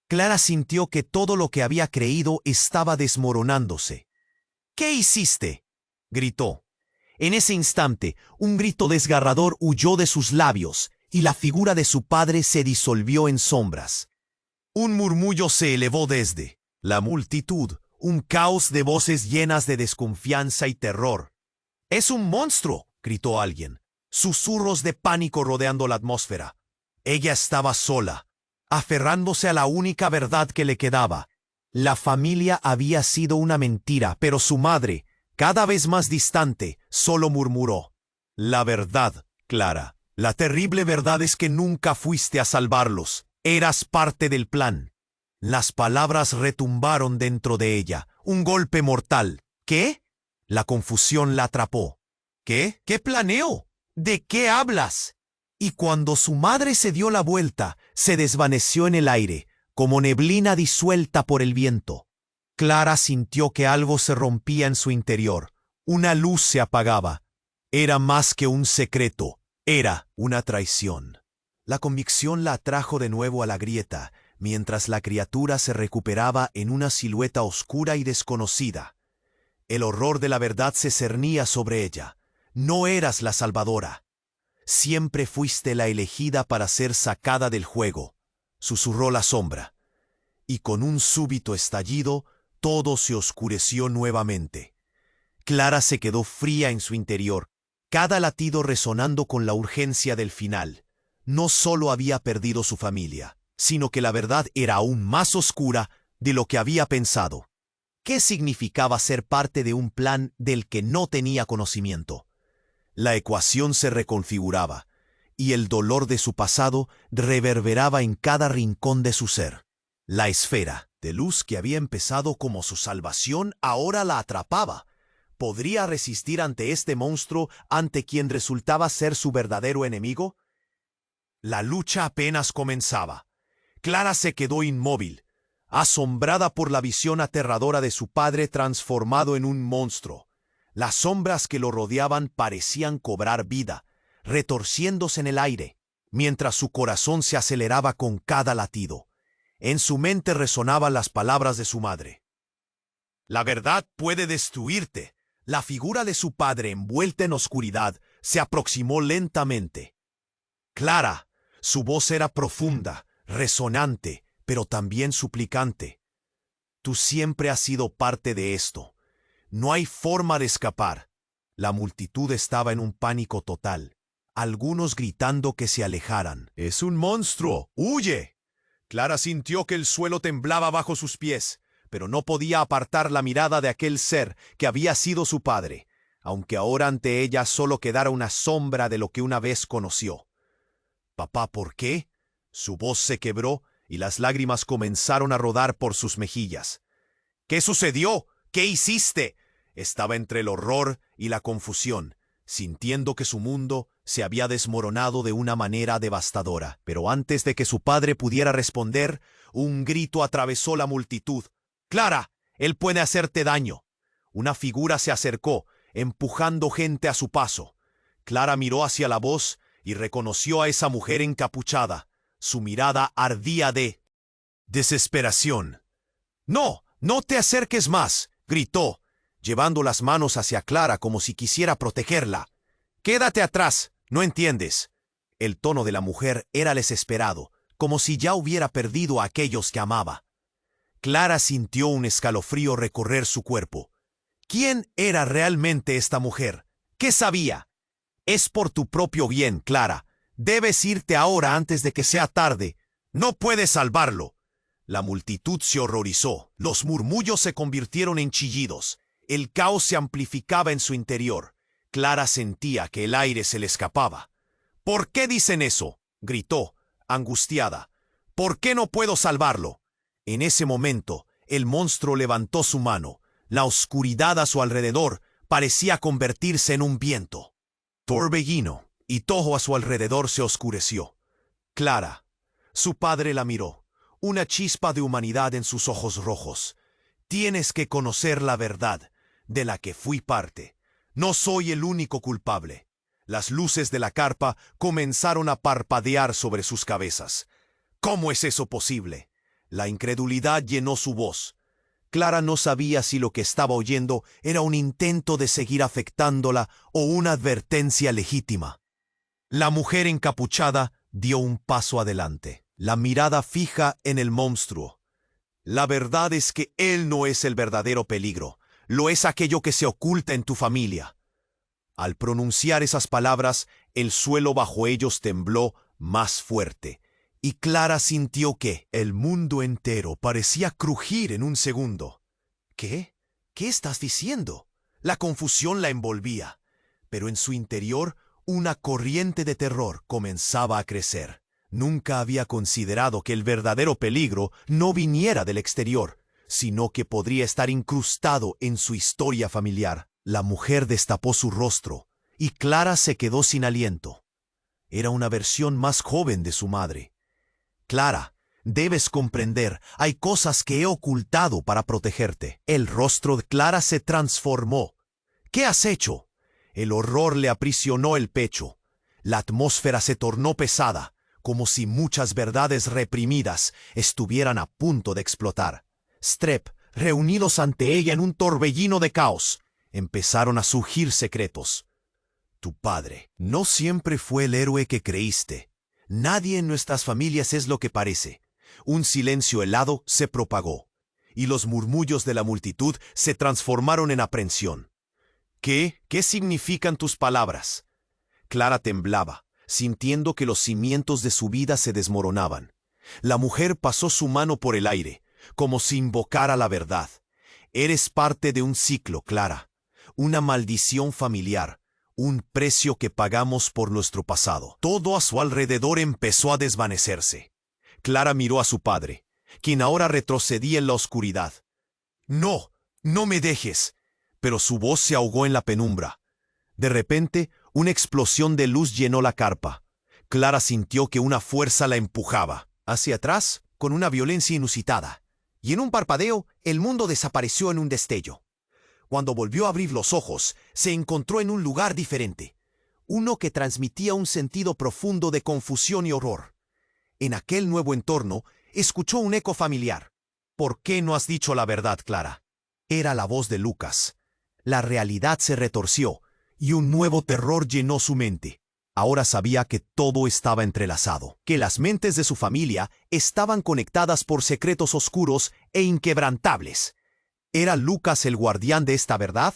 Clara sintió que todo lo que había creído estaba desmoronándose. «¿Qué hiciste?», gritó. En ese instante, un grito desgarrador huyó de sus labios y la figura de su padre se disolvió en sombras. Un murmullo se elevó desde la multitud, un caos de voces llenas de desconfianza y terror. «¡Es un monstruo!», gritó alguien. Susurros de pánico rodeando la atmósfera. Ella estaba sola, aferrándose a la única verdad que le quedaba. La familia había sido una mentira, pero su madre, cada vez más distante, solo murmuró: «La verdad, Clara, la terrible verdad es que nunca fuiste a salvarlos. Eras parte del plan». Las palabras retumbaron dentro de ella, un golpe mortal. «¿Qué?». La confusión la atrapó. «¿Qué? ¿Qué planeo? ¿De qué hablas?». Y cuando su madre se dio la vuelta, se desvaneció en el aire, como neblina disuelta por el viento. Clara sintió que algo se rompía en su interior. Una luz se apagaba. Era más que un secreto, era una traición. La convicción la atrajo de nuevo a la grieta, mientras la criatura se recuperaba en una silueta oscura y desconocida. El horror de la verdad se cernía sobre ella. No eras la salvadora. Siempre fuiste la elegida para ser sacada del juego, susurró la sombra. Y con un súbito estallido, todo se oscureció nuevamente. Clara se quedó fría en su interior, cada latido resonando con la urgencia del final. No solo había perdido su familia, sino que la verdad era aún más oscura de lo que había pensado. ¿Qué significaba ser parte de un plan del que no tenía conocimiento? La ecuación se reconfiguraba, y el dolor de su pasado reverberaba en cada rincón de su ser. La esfera de luz que había empezado como su salvación ahora la atrapaba. ¿Podría resistir ante este monstruo ante quien resultaba ser su verdadero enemigo? La lucha apenas comenzaba. Clara se quedó inmóvil, asombrada por la visión aterradora de su padre transformado en un monstruo. Las sombras que lo rodeaban parecían cobrar vida, retorciéndose en el aire, mientras su corazón se aceleraba con cada latido. En su mente resonaban las palabras de su madre. La verdad puede destruirte. La figura de su padre envuelta en oscuridad se aproximó lentamente. Clara, su voz era profunda, resonante, pero también suplicante. Tú siempre has sido parte de esto. No hay forma de escapar. La multitud estaba en un pánico total, algunos gritando que se alejaran. ¡Es un monstruo! ¡Huye! Clara sintió que el suelo temblaba bajo sus pies, pero no podía apartar la mirada de aquel ser que había sido su padre, aunque ahora ante ella solo quedara una sombra de lo que una vez conoció. «Papá, ¿por qué?» Su voz se quebró y las lágrimas comenzaron a rodar por sus mejillas. «¿Qué sucedió? ¿Qué hiciste?» Estaba entre el horror y la confusión, sintiendo que su mundo se había desmoronado de una manera devastadora. Pero antes de que su padre pudiera responder, un grito atravesó la multitud. «¡Clara! Él puede hacerte daño!» Una figura se acercó, empujando gente a su paso. Clara miró hacia la voz y reconoció a esa mujer encapuchada. Su mirada ardía de desesperación. «¡No! ¡No te acerques más!», gritó, llevando las manos hacia Clara como si quisiera protegerla. «¡Quédate atrás! ¿No entiendes?». El tono de la mujer era desesperado, como si ya hubiera perdido a aquellos que amaba. Clara sintió un escalofrío recorrer su cuerpo. ¿Quién era realmente esta mujer? ¿Qué sabía? «Es por tu propio bien, Clara. Debes irte ahora antes de que sea tarde. No puedes salvarlo». La multitud se horrorizó. Los murmullos se convirtieron en chillidos. El caos se amplificaba en su interior. Clara sentía que el aire se le escapaba. «¿Por qué dicen eso?», gritó, angustiada. «¿Por qué no puedo salvarlo?». En ese momento, el monstruo levantó su mano. La oscuridad a su alrededor parecía convertirse en un viento. Torbellino, y todo a su alrededor se oscureció. Clara. Su padre la miró, una chispa de humanidad en sus ojos rojos. «Tienes que conocer la verdad, de la que fui parte. No soy el único culpable». Las luces de la carpa comenzaron a parpadear sobre sus cabezas. «¿Cómo es eso posible?». La incredulidad llenó su voz. Clara no sabía si lo que estaba oyendo era un intento de seguir afectándola o una advertencia legítima. La mujer encapuchada dio un paso adelante, la mirada fija en el monstruo. «La verdad es que él no es el verdadero peligro, lo es aquello que se oculta en tu familia». Al pronunciar esas palabras, el suelo bajo ellos tembló más fuerte, y Clara sintió que el mundo entero parecía crujir en un segundo. «¿Qué? ¿Qué estás diciendo?». La confusión la envolvía, pero en su interior una corriente de terror comenzaba a crecer. Nunca había considerado que el verdadero peligro no viniera del exterior, sino que podría estar incrustado en su historia familiar. La mujer destapó su rostro, y Clara se quedó sin aliento. Era una versión más joven de su madre. «Clara, debes comprender, hay cosas que he ocultado para protegerte». El rostro de Clara se transformó. «¿Qué has hecho?». El horror le aprisionó el pecho. La atmósfera se tornó pesada, como si muchas verdades reprimidas estuvieran a punto de explotar. Strep, reunidos ante ella en un torbellino de caos, empezaron a surgir secretos. Tu padre no siempre fue el héroe que creíste. Nadie en nuestras familias es lo que parece. Un silencio helado se propagó, y los murmullos de la multitud se transformaron en aprensión. ¿Qué significan tus palabras? Clara temblaba, sintiendo que los cimientos de su vida se desmoronaban. La mujer pasó su mano por el aire, como si invocara la verdad. Eres parte de un ciclo, Clara. Una maldición familiar. Un precio que pagamos por nuestro pasado. Todo a su alrededor empezó a desvanecerse. Clara miró a su padre, quien ahora retrocedía en la oscuridad. «No, no me dejes», pero su voz se ahogó en la penumbra. De repente, una explosión de luz llenó la carpa. Clara sintió que una fuerza la empujaba hacia atrás con una violencia inusitada, y en un parpadeo el mundo desapareció en un destello. Cuando volvió a abrir los ojos, se encontró en un lugar diferente, uno que transmitía un sentido profundo de confusión y horror. En aquel nuevo entorno, escuchó un eco familiar. «¿Por qué no has dicho la verdad, Clara?» Era la voz de Lucas. La realidad se retorció, y un nuevo terror llenó su mente. Ahora sabía que todo estaba entrelazado, que las mentes de su familia estaban conectadas por secretos oscuros e inquebrantables. ¿Era Lucas el guardián de esta verdad?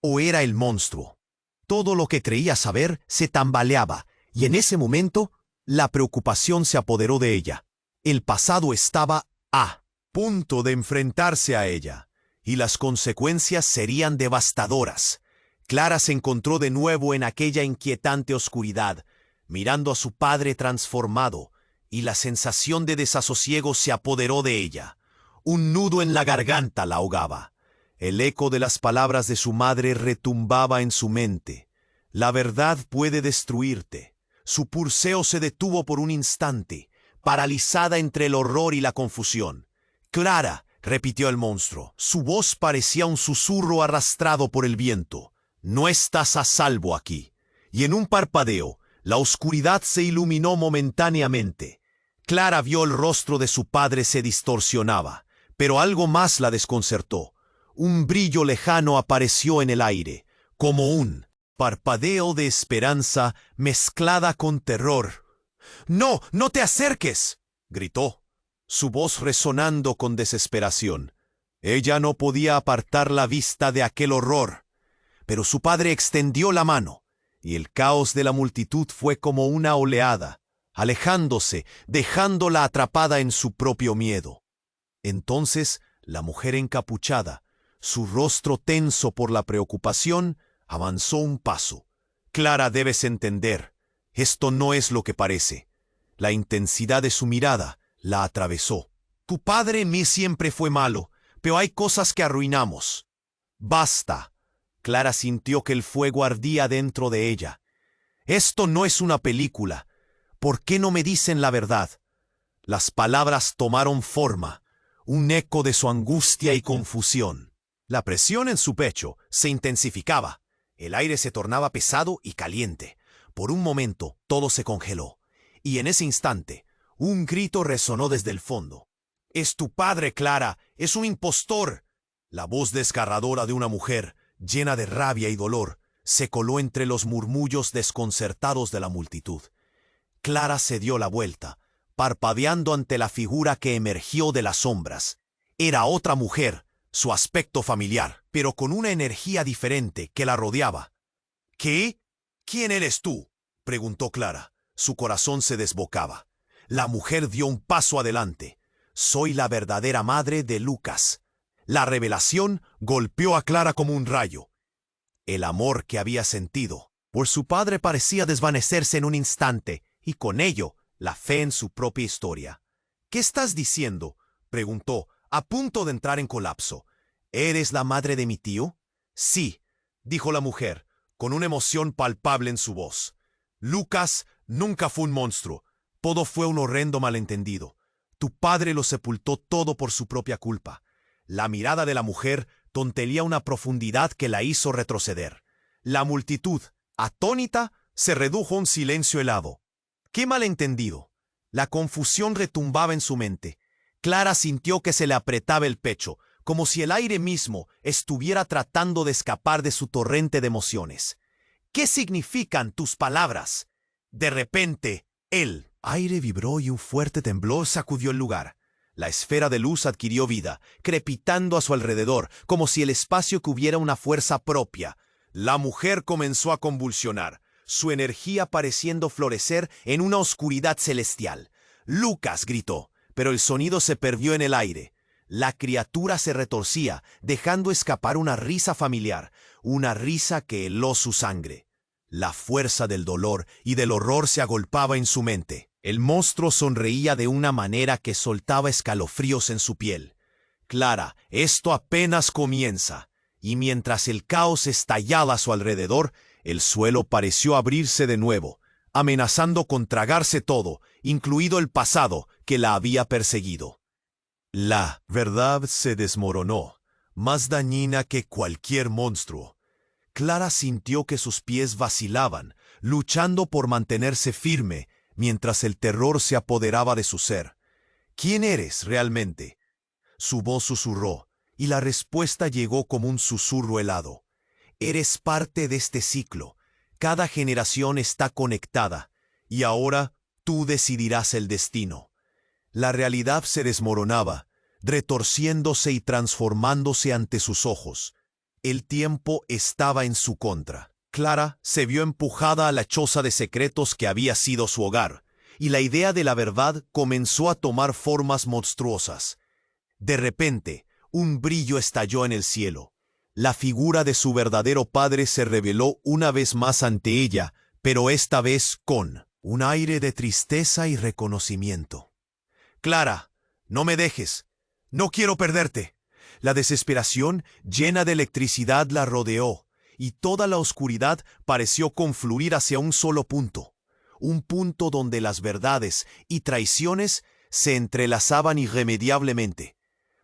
¿O era el monstruo? Todo lo que creía saber se tambaleaba, y en ese momento, la preocupación se apoderó de ella. El pasado estaba a punto de enfrentarse a ella, y las consecuencias serían devastadoras. Clara se encontró de nuevo en aquella inquietante oscuridad, mirando a su padre transformado, y la sensación de desasosiego se apoderó de ella. Un nudo en la garganta la ahogaba. El eco de las palabras de su madre retumbaba en su mente. La verdad puede destruirte. Su pulseo se detuvo por un instante, paralizada entre el horror y la confusión. «Clara», repitió el monstruo. Su voz parecía un susurro arrastrado por el viento. «No estás a salvo aquí». Y en un parpadeo, la oscuridad se iluminó momentáneamente. Clara vio el rostro de su padre se distorsionaba. Pero algo más la desconcertó. Un brillo lejano apareció en el aire, como un parpadeo de esperanza mezclada con terror. «¡No, no te acerques!», gritó, su voz resonando con desesperación. Ella no podía apartar la vista de aquel horror, pero su padre extendió la mano, y el caos de la multitud fue como una oleada, alejándose, dejándola atrapada en su propio miedo. Entonces, la mujer encapuchada, su rostro tenso por la preocupación, avanzó un paso. «Clara, debes entender, esto no es lo que parece». La intensidad de su mirada la atravesó. «Tu padre en mí siempre fue malo, pero hay cosas que arruinamos». «Basta». Clara sintió que el fuego ardía dentro de ella. «Esto no es una película. ¿Por qué no me dicen la verdad?» Las palabras tomaron forma, un eco de su angustia y confusión. La presión en su pecho se intensificaba. El aire se tornaba pesado y caliente. Por un momento, todo se congeló. Y en ese instante, un grito resonó desde el fondo. «Es tu padre, Clara. Es un impostor». La voz desgarradora de una mujer, llena de rabia y dolor, se coló entre los murmullos desconcertados de la multitud. Clara se dio la vuelta, parpadeando ante la figura que emergió de las sombras. Era otra mujer, su aspecto familiar, pero con una energía diferente que la rodeaba. «¿Qué? ¿Quién eres tú?», preguntó Clara. Su corazón se desbocaba. La mujer dio un paso adelante. «Soy la verdadera madre de Lucas». La revelación golpeó a Clara como un rayo. El amor que había sentido por su padre parecía desvanecerse en un instante, y con ello la fe en su propia historia. «¿Qué estás diciendo?», preguntó, a punto de entrar en colapso. «¿Eres la madre de mi tío?». «Sí», dijo la mujer, con una emoción palpable en su voz. «Lucas nunca fue un monstruo. Todo fue un horrendo malentendido. Tu padre lo sepultó todo por su propia culpa». La mirada de la mujer tontería una profundidad que la hizo retroceder. La multitud, atónita, se redujo a un silencio helado. ¡Qué malentendido! La confusión retumbaba en su mente. Clara sintió que se le apretaba el pecho, como si el aire mismo estuviera tratando de escapar de su torrente de emociones. ¿Qué significan tus palabras? De repente, el aire vibró y un fuerte temblor sacudió el lugar. La esfera de luz adquirió vida, crepitando a su alrededor, como si el espacio tuviera una fuerza propia. La mujer comenzó a convulsionar, su energía pareciendo florecer en una oscuridad celestial. «Lucas», gritó, pero el sonido se perdió en el aire. La criatura se retorcía, dejando escapar una risa familiar, una risa que heló su sangre. La fuerza del dolor y del horror se agolpaba en su mente. El monstruo sonreía de una manera que soltaba escalofríos en su piel. «Clara, esto apenas comienza». Y mientras el caos estallaba a su alrededor, el suelo pareció abrirse de nuevo, amenazando con tragarse todo, incluido el pasado que la había perseguido. La verdad se desmoronó, más dañina que cualquier monstruo. Clara sintió que sus pies vacilaban, luchando por mantenerse firme, mientras el terror se apoderaba de su ser. «¿Quién eres realmente?». Su voz susurró, y la respuesta llegó como un susurro helado. «Eres parte de este ciclo. Cada generación está conectada, y ahora tú decidirás el destino». La realidad se desmoronaba, retorciéndose y transformándose ante sus ojos. El tiempo estaba en su contra. Clara se vio empujada a la choza de secretos que había sido su hogar, y la idea de la verdad comenzó a tomar formas monstruosas. De repente, un brillo estalló en el cielo. La figura de su verdadero padre se reveló una vez más ante ella, pero esta vez con un aire de tristeza y reconocimiento. «Clara, no me dejes. No quiero perderte». La desesperación, llena de electricidad, la rodeó, y toda la oscuridad pareció confluir hacia un solo punto. Un punto donde las verdades y traiciones se entrelazaban irremediablemente.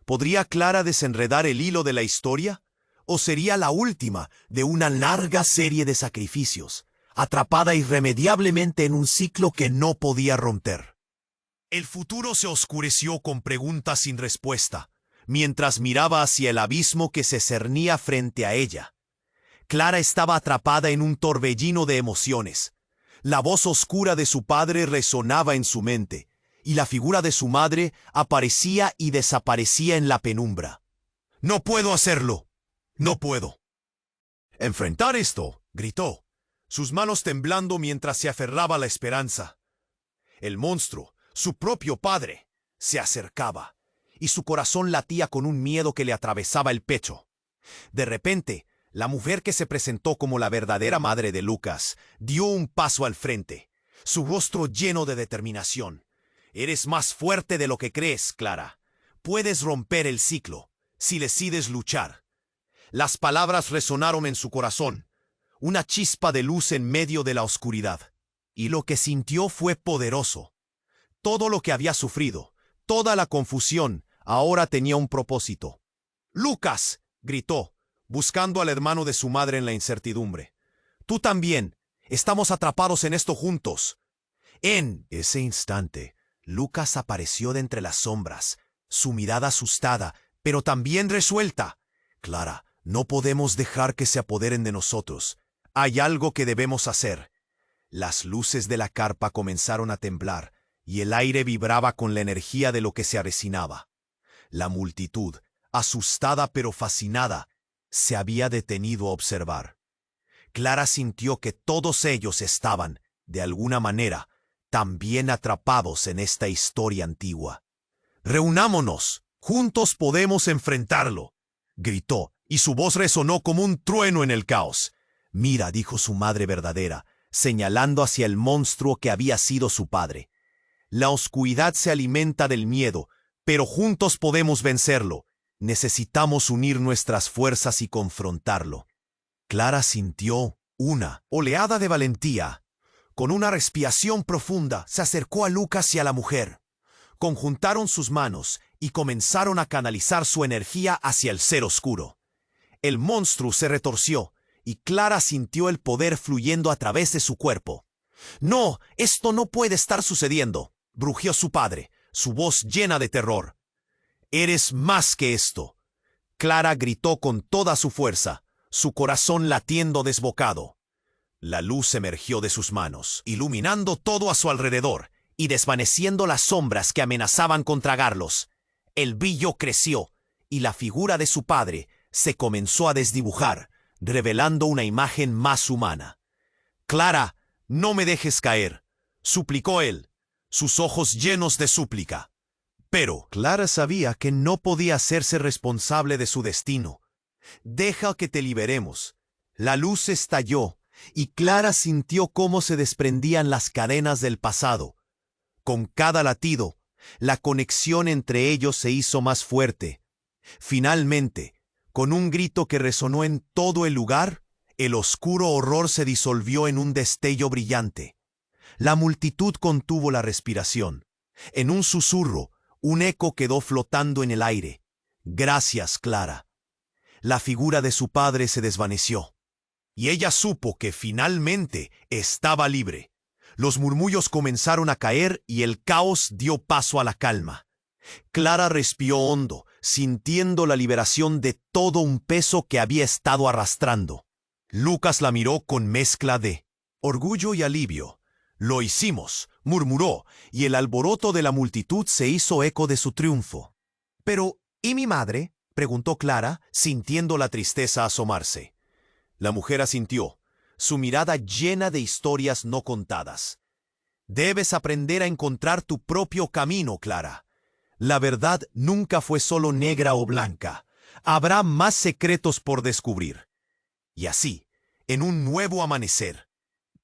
¿Podría Clara desenredar el hilo de la historia? ¿O sería la última de una larga serie de sacrificios, atrapada irremediablemente en un ciclo que no podía romper? El futuro se oscureció con preguntas sin respuesta, mientras miraba hacia el abismo que se cernía frente a ella. Clara estaba atrapada en un torbellino de emociones. La voz oscura de su padre resonaba en su mente, y la figura de su madre aparecía y desaparecía en la penumbra. «No puedo hacerlo. No puedo». «Enfrentar esto», gritó, sus manos temblando mientras se aferraba a la esperanza. El monstruo, su propio padre, se acercaba, y su corazón latía con un miedo que le atravesaba el pecho. De repente, la mujer que se presentó como la verdadera madre de Lucas dio un paso al frente, su rostro lleno de determinación. «Eres más fuerte de lo que crees, Clara. Puedes romper el ciclo, si decides luchar». Las palabras resonaron en su corazón, una chispa de luz en medio de la oscuridad. Y lo que sintió fue poderoso. Todo lo que había sufrido, toda la confusión, ahora tenía un propósito. «Lucas», gritó, buscando al hermano de su madre en la incertidumbre. «Tú también. Estamos atrapados en esto juntos». En ese instante, Lucas apareció de entre las sombras, su mirada asustada, pero también resuelta. «Clara, no podemos dejar que se apoderen de nosotros. Hay algo que debemos hacer». Las luces de la carpa comenzaron a temblar, y el aire vibraba con la energía de lo que se avecinaba. La multitud, asustada pero fascinada, se había detenido a observar. Clara sintió que todos ellos estaban, de alguna manera, también atrapados en esta historia antigua. «Reunámonos, juntos podemos enfrentarlo», gritó, y su voz resonó como un trueno en el caos. «Mira», dijo su madre verdadera, señalando hacia el monstruo que había sido su padre. «La oscuridad se alimenta del miedo, pero juntos podemos vencerlo. Necesitamos unir nuestras fuerzas y confrontarlo». Clara sintió una oleada de valentía. Con una respiración profunda, se acercó a Lucas y a la mujer. Conjuntaron sus manos y comenzaron a canalizar su energía hacia el ser oscuro. El monstruo se retorció, y Clara sintió el poder fluyendo a través de su cuerpo. No, esto no puede estar sucediendo, rugió su padre, su voz llena de terror. Eres más que esto. Clara gritó con toda su fuerza, su corazón latiendo desbocado. La luz emergió de sus manos, iluminando todo a su alrededor y desvaneciendo las sombras que amenazaban con tragarlos. El brillo creció y la figura de su padre se comenzó a desdibujar, revelando una imagen más humana. «Clara, no me dejes caer», suplicó él, sus ojos llenos de súplica. Pero Clara sabía que no podía hacerse responsable de su destino. «Deja que te liberemos». La luz estalló y Clara sintió cómo se desprendían las cadenas del pasado. Con cada latido, la conexión entre ellos se hizo más fuerte. Finalmente, con un grito que resonó en todo el lugar, el oscuro horror se disolvió en un destello brillante. La multitud contuvo la respiración. En un susurro, un eco quedó flotando en el aire. «Gracias, Clara». La figura de su padre se desvaneció, y ella supo que finalmente estaba libre. Los murmullos comenzaron a caer y el caos dio paso a la calma. Clara respiró hondo, sintiendo la liberación de todo un peso que había estado arrastrando. Lucas la miró con mezcla de orgullo y alivio. «Lo hicimos», murmuró, y el alboroto de la multitud se hizo eco de su triunfo. «Pero, ¿y mi madre?», preguntó Clara, sintiendo la tristeza asomarse. La mujer asintió, su mirada llena de historias no contadas. «Debes aprender a encontrar tu propio camino, Clara. La verdad nunca fue solo negra o blanca. Habrá más secretos por descubrir». Y así, en un nuevo amanecer,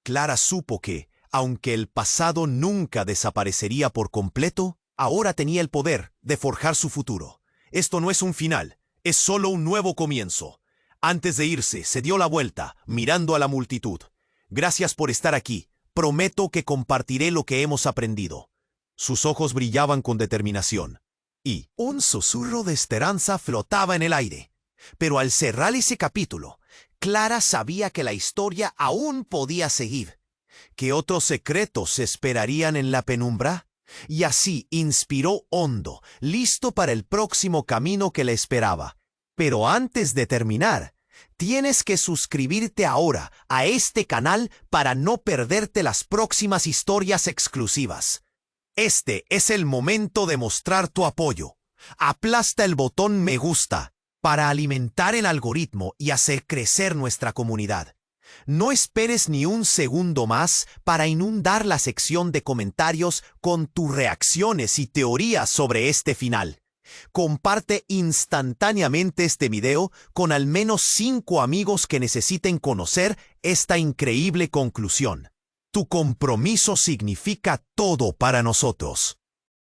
Clara supo que, aunque el pasado nunca desaparecería por completo, ahora tenía el poder de forjar su futuro. Esto no es un final, es solo un nuevo comienzo. Antes de irse, se dio la vuelta, mirando a la multitud. «Gracias por estar aquí. Prometo que compartiré lo que hemos aprendido». Sus ojos brillaban con determinación, y un susurro de esperanza flotaba en el aire. Pero al cerrar ese capítulo, Clara sabía que la historia aún podía seguir, que otros secretos se esperarían en la penumbra, y así inspiró hondo, listo para el próximo camino que le esperaba. Pero antes de terminar, tienes que suscribirte ahora a este canal para no perderte las próximas historias exclusivas. Este es el momento de mostrar tu apoyo. Aplasta el botón me gusta para alimentar el algoritmo y hacer crecer nuestra comunidad. No esperes ni un segundo más para inundar la sección de comentarios con tus reacciones y teorías sobre este final. Comparte instantáneamente este video con al menos 5 amigos que necesiten conocer esta increíble conclusión. Tu compromiso significa todo para nosotros.